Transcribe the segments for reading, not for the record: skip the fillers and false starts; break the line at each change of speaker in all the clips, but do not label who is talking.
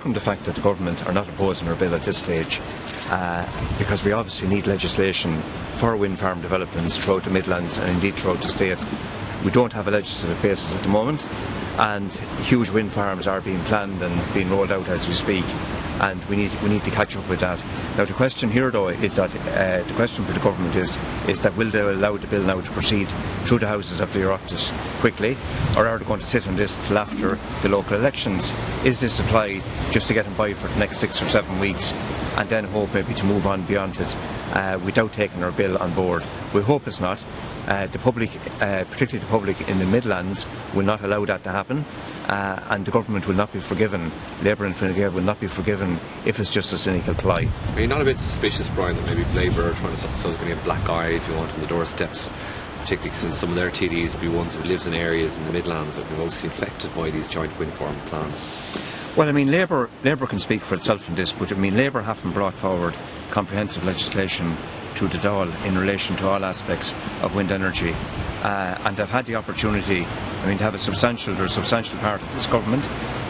welcome the fact that the government are not opposing our bill at this stage, because we obviously need legislation for wind farm developments throughout the Midlands and indeed throughout the state. We don't have a legislative basis at the moment, and huge wind farms are being planned and being rolled out as we speak, and we need to catch up with that. Now the question here though is that the question for the government is that will they allow the bill now to proceed through the Houses of the Oireachtas quickly, or are they going to sit on this till after the local elections? Is this apply just to get them by for the next 6 or 7 weeks and then hope maybe to move on beyond it without taking our bill on board? We hope it's not. The public, particularly the public in the Midlands, will not allow that to happen, and the government will not be forgiven. Labour and Fine Gael will not be forgiven if it's just a cynical ploy.
Are you not a bit suspicious, Brian, that maybe Labour are trying to stop themselves getting a black eye, if you want, on the doorsteps, particularly since some of their TDs will be ones who lives in areas in the Midlands that will be mostly affected by these joint wind farm plans?
Well, I mean, Labour can speak for itself in this, but I mean, Labour haven't brought forward comprehensive legislation to the Dáil in relation to all aspects of wind energy, and they've had the opportunity, I mean, to have a substantial part of this government.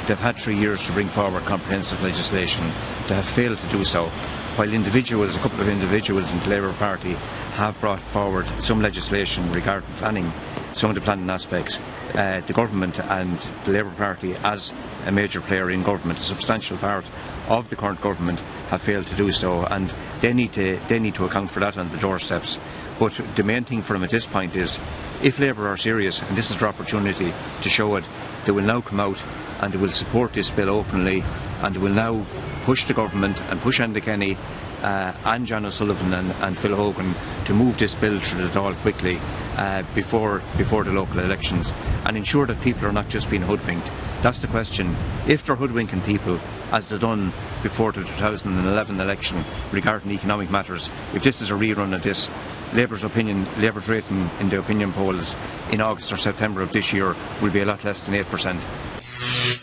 They've had 3 years to bring forward comprehensive legislation. They have failed to do so, while a couple of individuals in the Labour Party have brought forward some legislation regarding planning, some of the planning aspects. The government and the Labour Party, as a major player in government, a substantial part of the current government, have failed to do so, and they need to account for that on the doorsteps. But the main thing for them at this point is, if Labour are serious, and this is their opportunity to show it, they will now come out and they will support this bill openly, and they will now push the government and push Enda Kenny and John O'Sullivan and Phil Hogan to move this bill through the Dáil quickly before the local elections, and ensure that people are not just being hoodwinked. That's the question. If they're hoodwinking people, as they've done before the 2011 election regarding economic matters, if this is a rerun of this, Labour's rating in the opinion polls in August or September of this year will be a lot less than 8%.